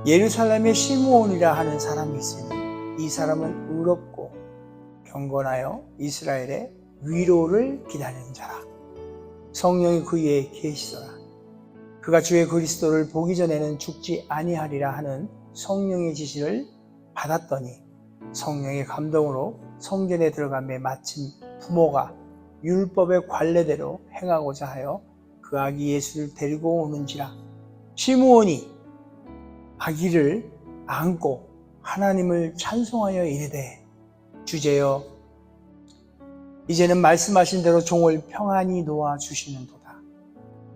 예루살렘에 시므온이라 하는 사람이 있으니 이 사람은 의롭고 경건하여 이스라엘의 위로를 기다리는 자라. 성령이 그에게 계시더라. 그가 주의 그리스도를 보기 전에는 죽지 아니하리라 하는 성령의 지시를 받았더니 성령의 감동으로 성전에 들어가매 마침 부모가 율법의 관례대로 행하고자 하여 그 아기 예수를 데리고 오는지라. 시므온이 아기를 안고 하나님을 찬송하여 이르되, 주제여, 이제는 말씀하신 대로 종을 평안히 놓아주시는도다.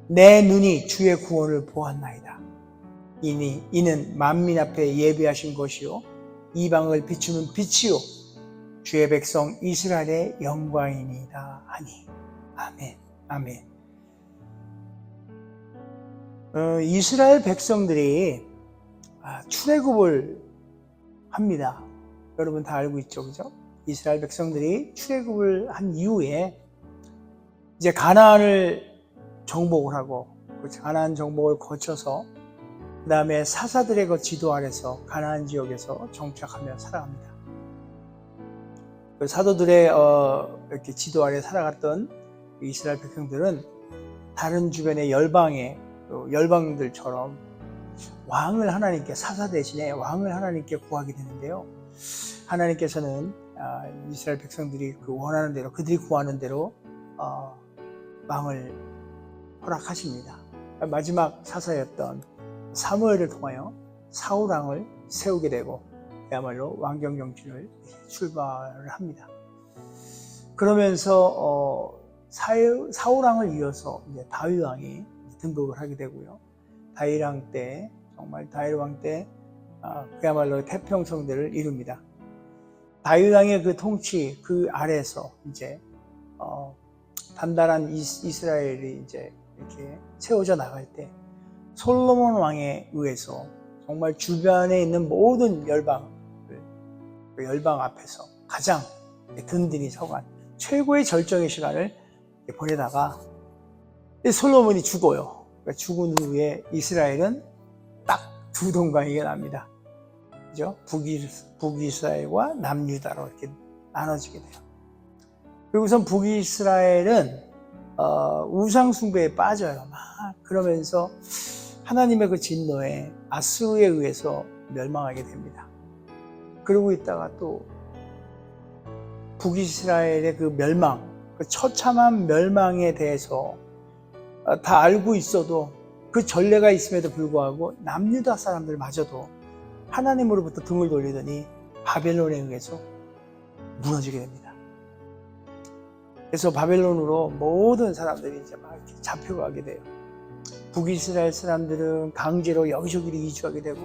내 눈이 주의 구원을 보았나이다. 이는 만민 앞에 예비하신 것이요 이방을 비추는 빛이요 주의 백성 이스라엘의 영광이니이다 하니. 아멘. 아멘. 이스라엘 백성들이 출애굽을 합니다. 여러분 다 알고 있죠, 그죠? 이스라엘 백성들이 출애굽을 한 이후에 이제 가나안을 정복을 하고, 가나안 정복을 거쳐서 그 다음에 사사들의 그 지도 아래서 가나안 지역에서 정착하며 살아갑니다. 그 사도들의 이렇게 지도 아래 살아갔던 이스라엘 백성들은 다른 주변의 열방들처럼 왕을 하나님께, 사사 대신에 왕을 하나님께 구하게 되는데요. 하나님께서는 이스라엘 백성들이 그 원하는 대로, 그들이 구하는 대로 왕을 허락하십니다. 마지막 사사였던 사무엘을 통하여 사울 왕을 세우게 되고 그야말로 왕정 정치를 출발을 합니다. 그러면서 사울 왕을 이어서 이제 다윗 왕이 등극을 하게 되고요. 다윗 왕 때, 정말 다윗 왕 때 그야말로 태평성대를 이룹니다. 다윗 왕의 그 통치, 그 아래에서 이제 단단한 이스라엘이 이제 이렇게 세워져 나갈 때 솔로몬 왕에 의해서 정말 주변에 있는 모든 열방 앞에서 가장 든든히 서간 최고의 절정의 시간을 보내다가 솔로몬이 죽어요. 그러니까 죽은 후에 이스라엘은 딱 두 동강이게 납니다. 그죠? 북이스라엘과 남유다로 이렇게 나눠지게 돼요. 그리고선 북이스라엘은 우상숭배에 빠져요. 막 그러면서 하나님의 그 진노에 아수르에 의해서 멸망하게 됩니다. 그러고 있다가 또 북이스라엘의 그 멸망, 그 처참한 멸망에 대해서 다 알고 있어도 그 전례가 있음에도 불구하고 남유다 사람들마저도 하나님으로부터 등을 돌리더니 바벨론에 의해서 무너지게 됩니다. 그래서 바벨론으로 모든 사람들이 이제 막 이렇게 잡혀가게 돼요. 북이스라엘 사람들은 강제로 여기저기로 이주하게 되고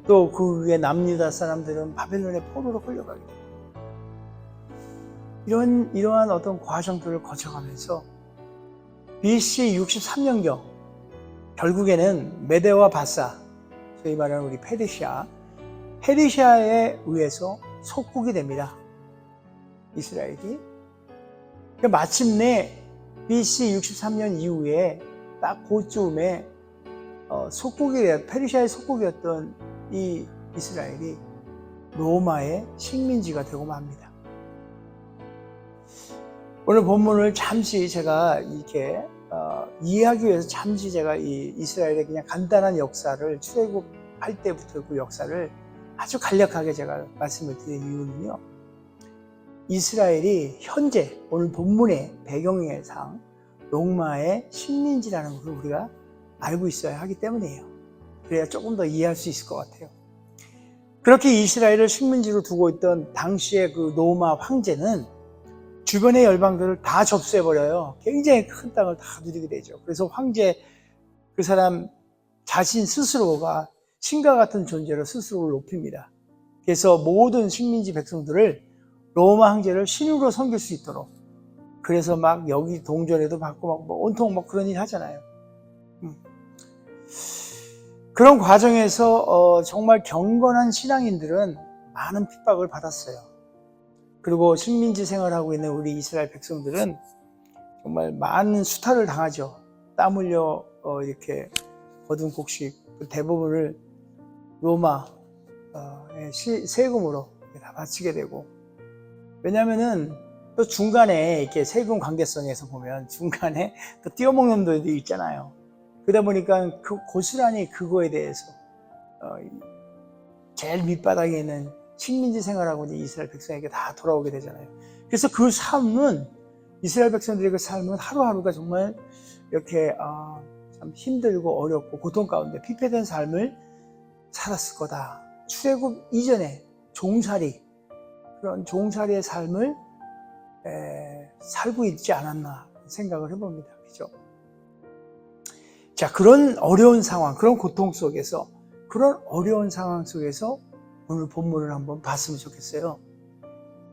또 그 위에 남유다 사람들은 바벨론의 포로로 끌려가게 돼요. 이러한 어떤 과정들을 거쳐가면서 BC 63년경 결국에는 메데와 바사, 저희 말하는 우리 페르시아에 의해서 속국이 됩니다. 이스라엘이. 마침내 BC 63년 이후에 딱 그쯤에 페르시아의 속국이었던 이 이스라엘이 로마의 식민지가 되고 맙니다. 오늘 본문을 잠시 제가 이렇게 이해하기 위해서 잠시 제가 이 이스라엘의 그냥 간단한 역사를, 출애굽할 때부터 그 역사를 아주 간략하게 제가 말씀을 드린 이유는요, 이스라엘이 현재 오늘 본문의 배경상 로마의 식민지라는 것을 우리가 알고 있어야 하기 때문이에요. 그래야 조금 더 이해할 수 있을 것 같아요. 그렇게 이스라엘을 식민지로 두고 있던 당시의 그 로마 황제는 주변의 열방들을 다 접수해버려요. 굉장히 큰 땅을 다 누리게 되죠. 그래서 황제, 그 사람 자신 스스로가 신과 같은 존재로 스스로를 높입니다. 그래서 모든 식민지 백성들을 로마 황제를 신으로 섬길 수 있도록, 그래서 막 여기 동전에도 받고 막 온통 막 그런 일 하잖아요. 그런 과정에서 정말 경건한 신앙인들은 많은 핍박을 받았어요. 그리고 식민지 생활하고 있는 우리 이스라엘 백성들은 정말 많은 수탈을 당하죠. 땀 흘려 이렇게 거둔 곡식 대부분을 로마의 세금으로 다 바치게 되고, 왜냐하면은 또 중간에 이렇게 세금 관계성에서 보면 중간에 또 띄어먹는 놈들도 있잖아요. 그러다 보니까 고스란히 그거에 대해서 제일 밑바닥에 있는 식민지 생활하고 이제 이스라엘 백성에게 다 돌아오게 되잖아요. 그래서 그 삶은, 이스라엘 백성들의 그 삶은 하루하루가 정말 이렇게 참 힘들고 어렵고 고통 가운데 피폐된 삶을 살았을 거다. 출애굽 이전에 종살이, 그런 종살이의 삶을 살고 있지 않았나 생각을 해봅니다. 그죠? 자, 그런 어려운 상황, 그런 고통 속에서, 그런 어려운 상황 속에서 오늘 본문을 한번 봤으면 좋겠어요.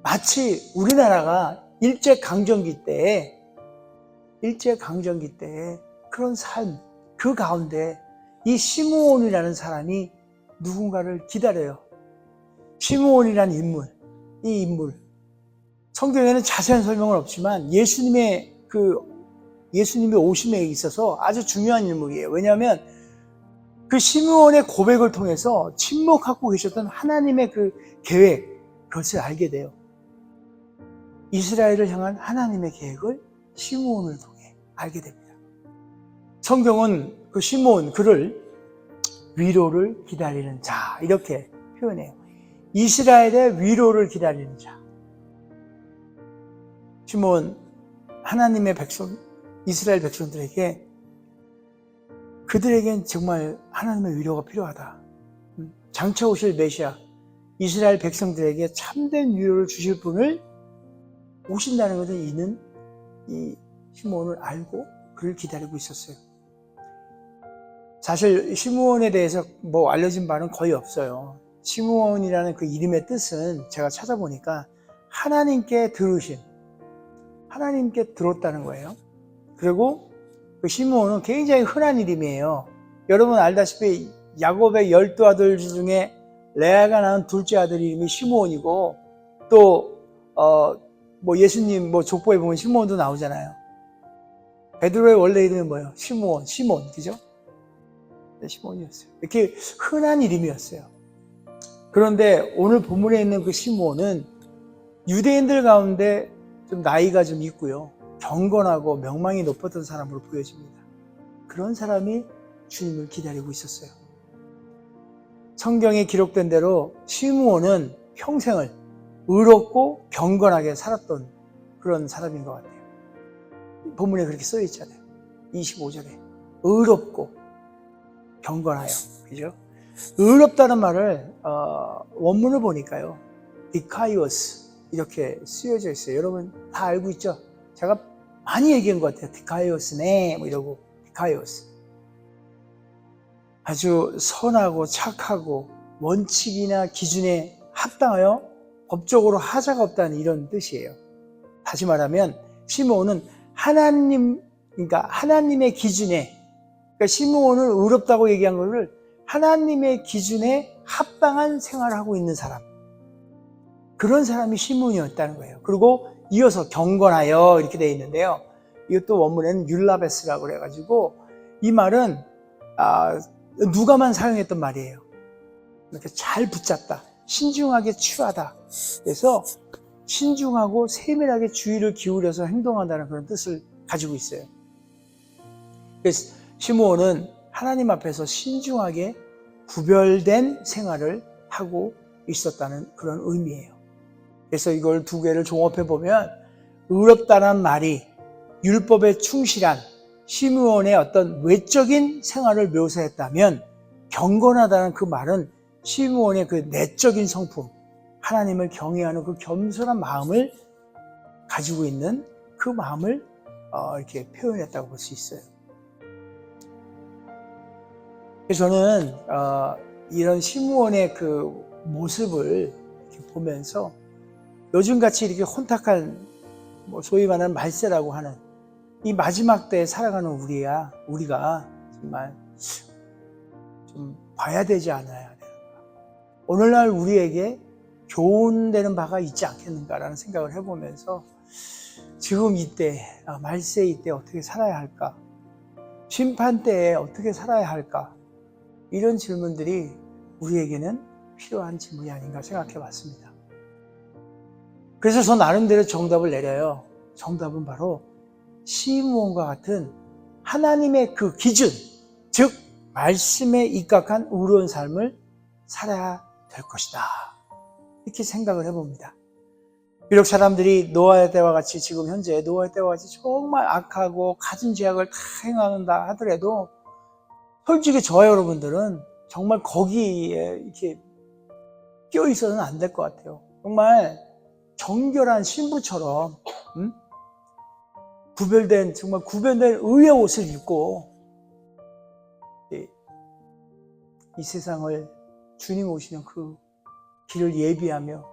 마치 우리나라가 일제강점기 때에 그런 삶, 그 가운데 이 시므온이라는 사람이 누군가를 기다려요. 시므온이라는 이 인물. 성경에는 자세한 설명은 없지만 예수님의 오심에 있어서 아주 중요한 인물이에요. 왜냐하면 그 시므온의 고백을 통해서 침묵하고 계셨던 하나님의 그 계획, 그것을 알게 돼요. 이스라엘을 향한 하나님의 계획을 시므온을 통해 알게 됩니다. 성경은 그 시므온, 그를 위로를 기다리는 자, 이렇게 표현해요. 이스라엘의 위로를 기다리는 자. 시므온, 하나님의 백성, 이스라엘 백성들에게, 그들에겐 정말 하나님의 위로가 필요하다. 장차 오실 메시아, 이스라엘 백성들에게 참된 위로를 주실 분을 오신다는 것을 이는 이 시므온을 알고 그를 기다리고 있었어요. 사실 시므온에 대해서 뭐 알려진 바는 거의 없어요. 시므온이라는 그 이름의 뜻은 제가 찾아보니까 하나님께 들었다는 거예요. 그리고 그 시므온은 굉장히 흔한 이름이에요. 여러분 알다시피 야곱의 12아들 중에 레아가 낳은 둘째 아들 이름이 시므온이고, 또 뭐 예수님 족보에 보면 시므온도 나오잖아요. 베드로의 원래 이름은 뭐예요? 시몬, 그죠? 네, 시몬이었어요. 이렇게 흔한 이름이었어요. 그런데 오늘 본문에 있는 그 시므온은 유대인들 가운데 좀 나이가 좀 있고요, 경건하고 명망이 높았던 사람으로 보여집니다. 그런 사람이 주님을 기다리고 있었어요. 성경에 기록된 대로 시므온은 평생을 의롭고 경건하게 살았던 그런 사람인 것 같아요. 본문에 그렇게 써 있잖아요. 25절에 의롭고 경건하여, 그죠? 의롭다는 말을 원문을 보니까요, 디카이오스 이렇게 쓰여져 있어요. 여러분 다 알고 있죠? 제가 많이 얘기한 것 같아요. 디카이오스네 뭐 이러고, 디카이오스. 아주 선하고 착하고 원칙이나 기준에 합당하여 법적으로 하자가 없다는 이런 뜻이에요. 다시 말하면 시므온은 그러니까 하나님의 기준에, 그러니까 시므온을 의롭다고 얘기한 것을 하나님의 기준에 합당한 생활을 하고 있는 사람, 그런 사람이 시므온이었다는 거예요. 그리고 이어서 경건하여 이렇게 되어 있는데요, 이것도 원문에는 율라베스라고 그래가지고, 이 말은 누가만 사용했던 말이에요. 이렇게 잘 붙잡다, 신중하게 취하다. 그래서 신중하고 세밀하게 주의를 기울여서 행동한다는 그런 뜻을 가지고 있어요. 그래서 시므온은 하나님 앞에서 신중하게 구별된 생활을 하고 있었다는 그런 의미예요. 그래서 이걸 두 개를 종합해 보면, 의롭다는 말이 율법에 충실한 시므온의 어떤 외적인 생활을 묘사했다면, 경건하다는 그 말은 시므온의 그 내적인 성품, 하나님을 경외하는 그 겸손한 마음을 가지고 있는 그 마음을 이렇게 표현했다고 볼 수 있어요. 그래서 저는 이런 시므온의 그 모습을 이렇게 보면서 요즘같이 이렇게 혼탁한, 소위 말하는 말세라고 하는 이 마지막 때에 살아가는 우리가 정말 좀 봐야 되지 않아야 되는가. 오늘날 우리에게 교훈되는 바가 있지 않겠는가라는 생각을 해보면서, 지금 이때, 말세 이때 어떻게 살아야 할까? 심판 때에 어떻게 살아야 할까? 이런 질문들이 우리에게는 필요한 질문이 아닌가 생각해 봤습니다. 그래서 저 나름대로 정답을 내려요. 정답은 바로 시므온과 같은 하나님의 그 기준, 즉 말씀에 입각한 의로운 삶을 살아야 될 것이다. 이렇게 생각을 해봅니다. 비록 사람들이 노아의 때와 같이 지금 현재 노아의 때와 같이 정말 악하고 갖은 죄악을 다 행한다 하더라도 솔직히 저와 여러분들은 정말 거기에 이렇게 끼어 있어서는 안 될 것 같아요. 정말 정결한 신부처럼 정말 구별된 의의 옷을 입고 이 세상을 주님 오시는 그 길을 예비하며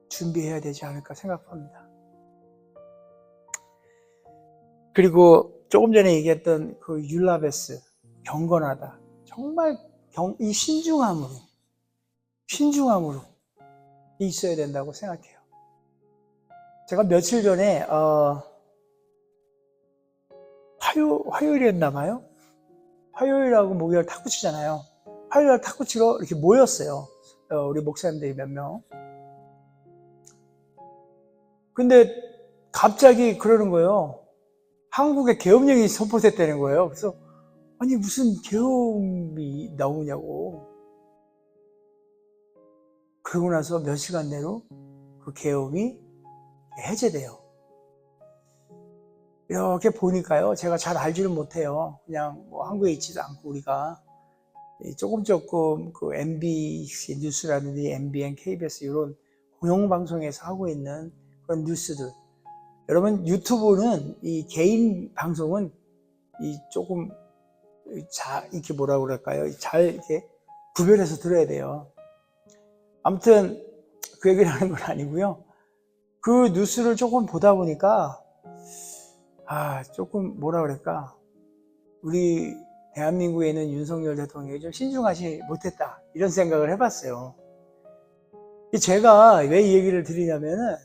준비해야 되지 않을까 생각합니다. 그리고 조금 전에 얘기했던 그 율라베스, 경건하다. 정말 이 신중함으로 있어야 된다고 생각해요. 제가 며칠 전에 화요일이었나 봐요. 화요일하고 목요일 탁구 치잖아요. 화요일 탁구 치러 이렇게 모였어요. 우리 목사님들이 몇 명. 근데 갑자기 그러는 거예요. 한국에 계엄령이 선포됐다는 거예요. 그래서 아니 무슨 계엄이 나오냐고. 그러고 나서 몇 시간 내로 그 계엄이 해제돼요. 이렇게 보니까요, 제가 잘 알지는 못해요. 그냥 뭐 한국에 있지도 않고 우리가 조금 그 MBC 뉴스라든지 MBN, KBS 이런 공영방송에서 하고 있는 그런 뉴스들. 여러분 유튜브는 이 개인 방송은 조금 이렇게 뭐라 그럴까요? 잘 이렇게 구별해서 들어야 돼요. 아무튼 그 얘기를 하는 건 아니고요. 그 뉴스를 조금 보다 보니까 조금 뭐라 그럴까, 우리 대한민국에 있는 윤석열 대통령이 좀 신중하지 못했다 이런 생각을 해봤어요. 제가 왜 이 얘기를 드리냐면은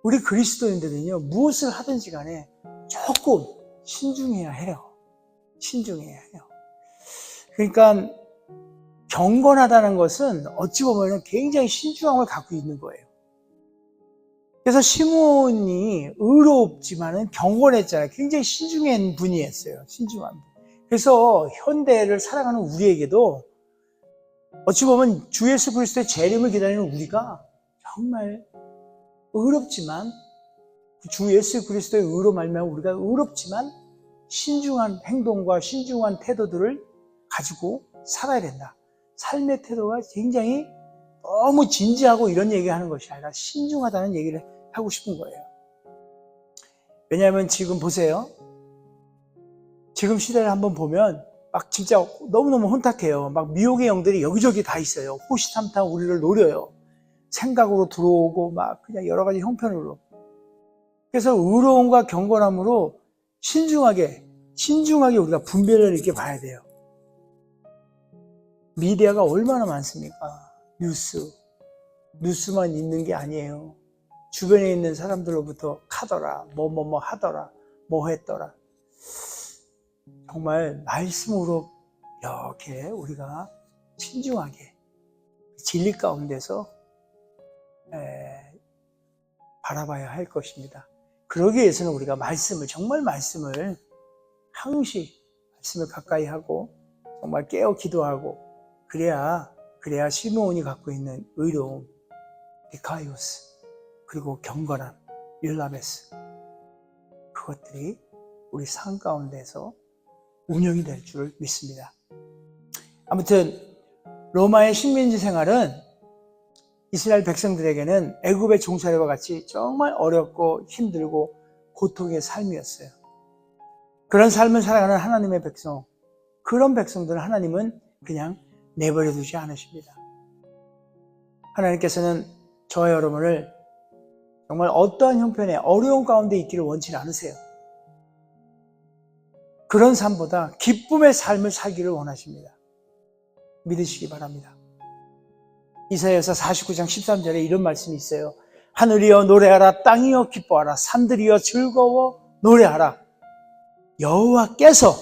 우리 그리스도인들은요, 무엇을 하든지 간에 조금 신중해야 해요. 신중해야 해요. 그러니까 경건하다는 것은 어찌 보면 굉장히 신중함을 갖고 있는 거예요. 그래서 시므온이 의롭지만은 경건했잖아요. 굉장히 신중한 분이었어요. 신중한 분. 그래서 현대를 살아가는 우리에게도 어찌 보면 주 예수 그리스도의 재림을 기다리는 우리가 정말 의롭지만, 주 예수 그리스도의 의로 말미암아 우리가 의롭지만 신중한 행동과 신중한 태도들을 가지고 살아야 된다. 삶의 태도가 굉장히 너무 진지하고 이런 얘기하는 것이 아니라 신중하다는 얘기를 하고 싶은 거예요. 왜냐하면 지금 보세요. 지금 시대를 한번 보면 막 진짜 너무너무 혼탁해요. 막 미혹의 영들이 여기저기 다 있어요. 호시탐탐 우리를 노려요. 생각으로 들어오고 막 그냥 여러 가지 형편으로. 그래서 의로움과 경건함으로 신중하게 우리가 분별을 이렇게 봐야 돼요. 미디어가 얼마나 많습니까? 뉴스만 있는 게 아니에요. 주변에 있는 사람들로부터 카더라, 뭐 하더라, 뭐 했더라. 정말 말씀으로 이렇게 우리가 신중하게 진리 가운데서 바라봐야 할 것입니다. 그러기 위해서는 우리가 정말 말씀을 항시 말씀을 가까이 하고 정말 깨어 기도하고 그래야 시므온이 갖고 있는 의로움, 디카이오스, 그리고 경건함, 율라베스, 그것들이 우리 삶 가운데서 운영이 될 줄 믿습니다. 아무튼 로마의 식민지 생활은 이스라엘 백성들에게는 애굽의 종살이와 같이 정말 어렵고 힘들고 고통의 삶이었어요. 그런 삶을 살아가는 하나님의 백성, 그런 백성들은 하나님은 그냥 내버려 두지 않으십니다. 하나님께서는 저와 여러분을 정말 어떠한 형편의 어려운 가운데 있기를 원치 않으세요. 그런 삶보다 기쁨의 삶을 살기를 원하십니다. 믿으시기 바랍니다. 이사야서 49장 13절에 이런 말씀이 있어요. 하늘이여 노래하라, 땅이여 기뻐하라, 산들이여 즐거워 노래하라. 여호와께서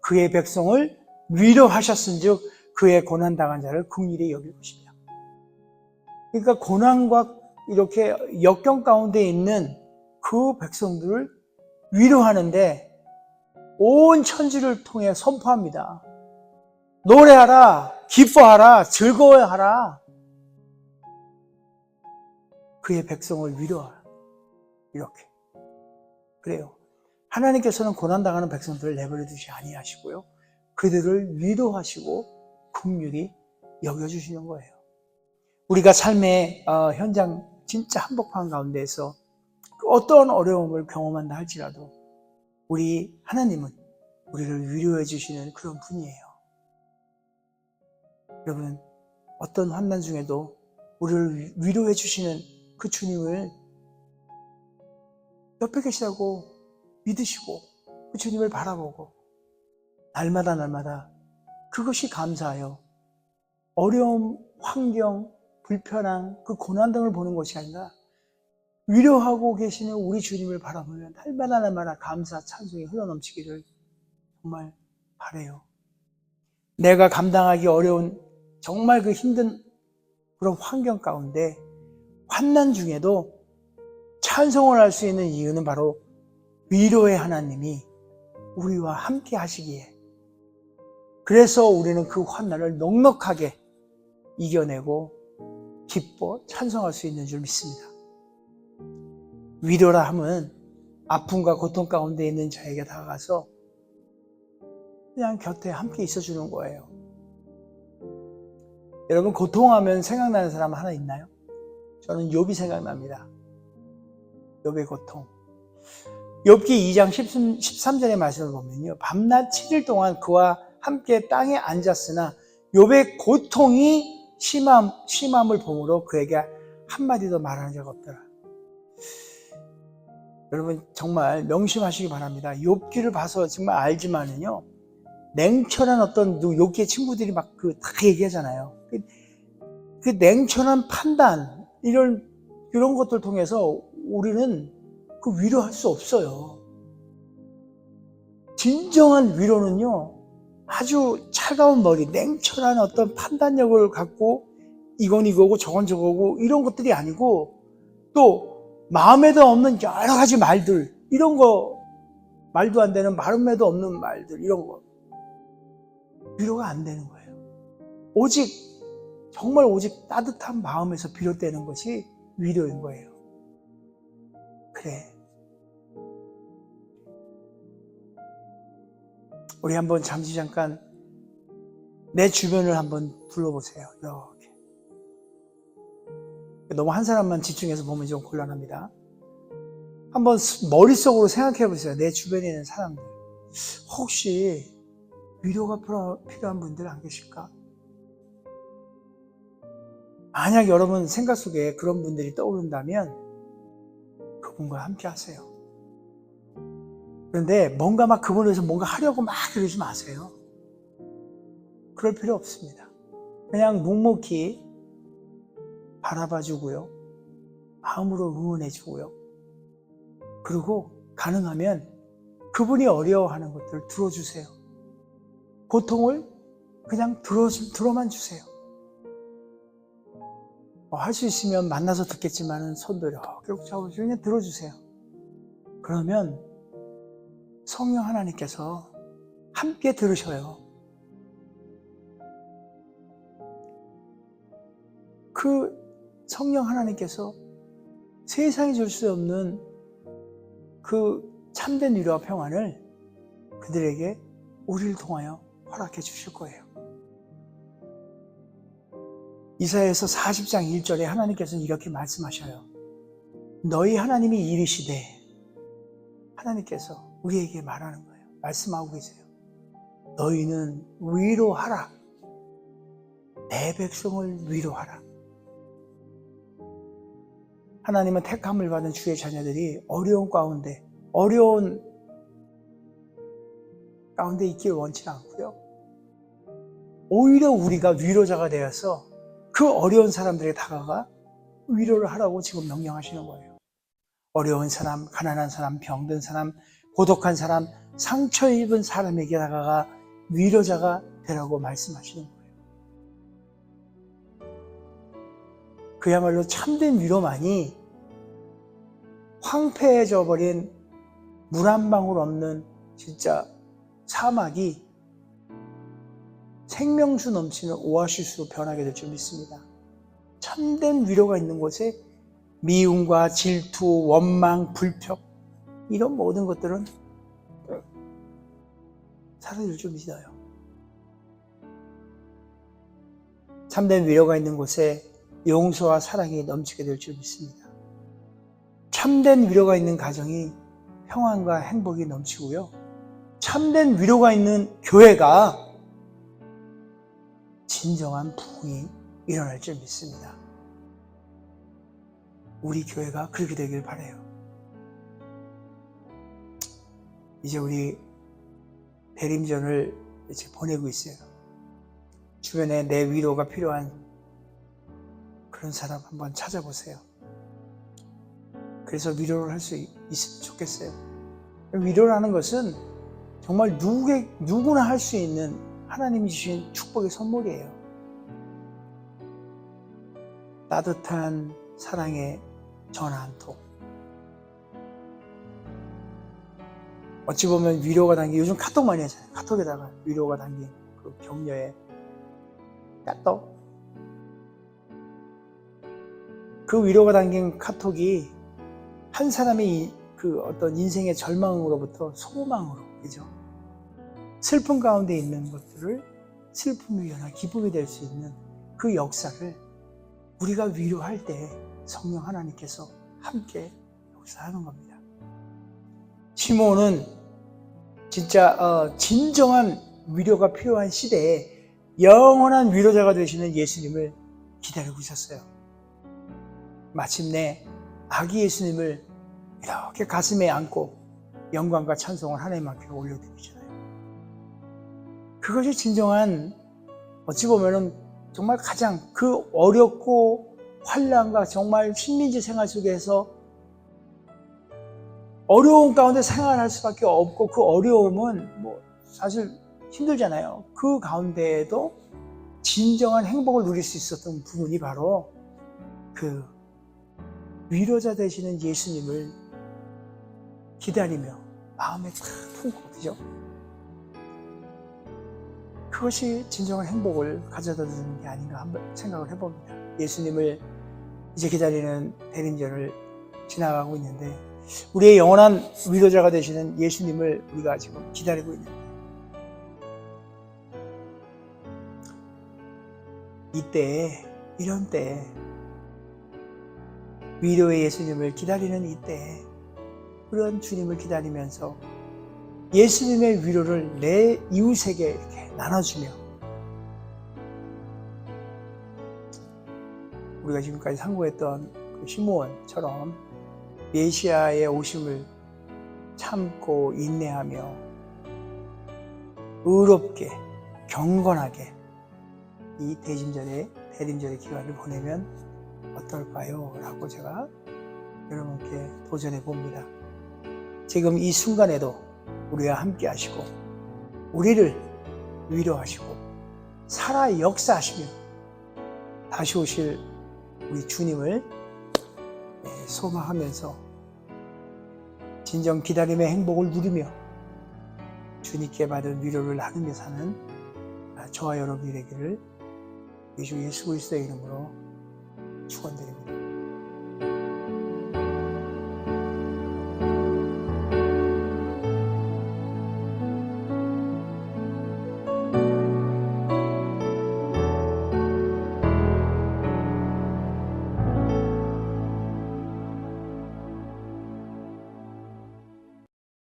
그의 백성을 위로하셨은즉 그의 고난당한 자를 긍휼히 여길 것이며. 그러니까 고난과 이렇게 역경 가운데 있는 그 백성들을 위로하는데 온 천지를 통해 선포합니다. 노래하라, 기뻐하라, 즐거워하라. 그의 백성을 위로하라. 이렇게. 그래요. 하나님께서는 고난당하는 백성들을 내버려 두지 아니하시고요. 그들을 위로하시고 긍휼히 여겨주시는 거예요. 우리가 삶의 현장 진짜 한복판 가운데에서 어떤 어려움을 경험한다 할지라도 우리 하나님은 우리를 위로해 주시는 그런 분이에요. 여러분, 어떤 환난 중에도 우리를 위로해 주시는 그 주님을 옆에 계시다고 믿으시고 그 주님을 바라보고 날마다 그것이 감사하여 어려움, 환경, 불편함, 그 고난 등을 보는 것이 아니라 위로하고 계시는 우리 주님을 바라보면 날마다 감사, 찬송이 흘러넘치기를 정말 바라요. 내가 감당하기 어려운 정말 그 힘든 그런 환경 가운데 환난 중에도 찬송을 할 수 있는 이유는 바로 위로의 하나님이 우리와 함께 하시기에, 그래서 우리는 그 환난을 넉넉하게 이겨내고 기뻐 찬송할 수 있는 줄 믿습니다. 위로라 함은 아픔과 고통 가운데 있는 자에게 다가가서 그냥 곁에 함께 있어주는 거예요. 여러분, 고통하면 생각나는 사람 하나 있나요? 저는 욥이 생각납니다. 욥의 고통. 욥기 2장 13절의 말씀을 보면요, 밤낮 7일 동안 그와 함께 땅에 앉았으나 욥의 고통이 심함을 보므로 그에게 한마디도 말하는 적 없더라. 여러분, 정말 명심하시기 바랍니다. 욥기를 봐서 정말 알지만은요, 냉철한 어떤 욥기의 친구들이 막 다 얘기하잖아요. 그 냉철한 판단, 이런 것들 통해서 우리는 그 위로할 수 없어요. 진정한 위로는요, 아주 차가운 머리, 냉철한 어떤 판단력을 갖고 이건 이거고 저건 저거고 이런 것들이 아니고, 또 마음에도 없는 여러 가지 말들, 이런 거, 말도 안 되는 마음에도 없는 말들, 이런 거 위로가 안 되는 거예요. 정말 오직 따뜻한 마음에서 비롯되는 것이 위로인 거예요. 그래, 우리 한번 잠깐 내 주변을 한번 둘러보세요. 이렇게. 너무 한 사람만 집중해서 보면 좀 곤란합니다. 한번 머릿속으로 생각해 보세요. 내 주변에 있는 사람들, 혹시 위로가 필요한 분들 안 계실까? 만약 여러분 생각 속에 그런 분들이 떠오른다면 그분과 함께 하세요. 그런데 뭔가 막 그분을 위해서 뭔가 하려고 막 그러지 마세요. 그럴 필요 없습니다. 그냥 묵묵히 바라봐주고요, 마음으로 응원해주고요, 그리고 가능하면 그분이 어려워하는 것들을 들어주세요. 고통을 그냥 들어만 주세요. 할 수 있으면 만나서 듣겠지만은 손도 이렇게 잡아주고 그냥 들어주세요. 그러면 성령 하나님께서 함께 들으셔요. 그 성령 하나님께서 세상이 줄 수 없는 그 참된 위로와 평안을 그들에게, 우리를 통하여 허락해 주실 거예요. 이사야서 40장 1절에 하나님께서는 이렇게 말씀하셔요. 너희 하나님이 이르시되, 하나님께서 우리에게 말하는 거예요. 말씀하고 계세요. 너희는 위로하라. 내 백성을 위로하라. 하나님은 택함을 받은 주의 자녀들이 어려운 가운데 있기를 원치 않고요, 오히려 우리가 위로자가 되어서 그 어려운 사람들에게 다가가 위로를 하라고 지금 명령하시는 거예요. 어려운 사람, 가난한 사람, 병든 사람, 고독한 사람, 상처 입은 사람에게 다가가 위로자가 되라고 말씀하시는 거예요. 그야말로 참된 위로만이 황폐해져 버린 물 한 방울 없는 진짜 사막이 생명수 넘치는 오아시스로 변하게 될 줄 믿습니다. 참된 위로가 있는 곳에 미움과 질투, 원망, 불평 이런 모든 것들은 사라질 줄 믿어요. 참된 위로가 있는 곳에 용서와 사랑이 넘치게 될 줄 믿습니다. 참된 위로가 있는 가정이 평안과 행복이 넘치고요. 참된 위로가 있는 교회가 진정한 부흥이 일어날 줄 믿습니다. 우리 교회가 그렇게 되길 바라요. 이제 우리 대림전을 이제 보내고 있어요. 주변에 내 위로가 필요한 그런 사람 한번 찾아보세요. 그래서 위로를 할 수 있으면 좋겠어요. 위로라는 것은 정말 누구나 할 수 있는 하나님이 주신 축복의 선물이에요. 따뜻한 사랑의 전화 한 통. 어찌 보면 위로가 담긴, 요즘 카톡 많이 하잖아요. 카톡에다가 위로가 담긴 그 격려의 까똑. 그 위로가 담긴 카톡이 한 사람의 그 어떤 인생의 절망으로부터 소망으로, 그죠? 슬픔 가운데 있는 것들을 슬픔이 변화 기쁨이 될 수 있는 그 역사를 우리가 위로할 때 성령 하나님께서 함께 역사하는 겁니다. 시몬은 진짜 진정한 위로가 필요한 시대에 영원한 위로자가 되시는 예수님을 기다리고 있었어요. 마침내 아기 예수님을 이렇게 가슴에 안고 영광과 찬송을 하나님 앞에 올려드리잖아요. 그것이 진정한, 어찌 보면은 정말 가장 그 어렵고 환난과 정말 식민지 생활 속에서 어려움 가운데 생활할 수밖에 없고, 그 어려움은 뭐 사실 힘들잖아요. 그 가운데에도 진정한 행복을 누릴 수 있었던 부분이 바로 그 위로자 되시는 예수님을 기다리며 마음에 탁 품고, 그죠? 그것이 진정한 행복을 가져다 주는 게 아닌가 한번 생각을 해봅니다. 예수님을 이제 기다리는 대림절을 지나가고 있는데, 우리의 영원한 위로자가 되시는 예수님을 우리가 지금 기다리고 있는데, 이때에, 이런 때에, 위로의 예수님을 기다리는 이때에 그런 주님을 기다리면서 예수님의 위로를 내 이웃에게 이렇게 나눠주며, 우리가 지금까지 상고했던 그 시므온처럼 메시아의 오심을 참고 인내하며 의롭게 경건하게 이 대림절의 기간을 보내면 어떨까요? 라고 제가 여러분께 도전해 봅니다. 지금 이 순간에도 우리와 함께 하시고 우리를 위로하시고 살아 역사하시며 다시 오실 우리 주님을 소망하면서 진정 기다림의 행복을 누리며 주님께 받은 위로를 나누며 사는 저와 여러분이 되기를 우리 주 예수 그리스도의 이름으로 축원드립니다.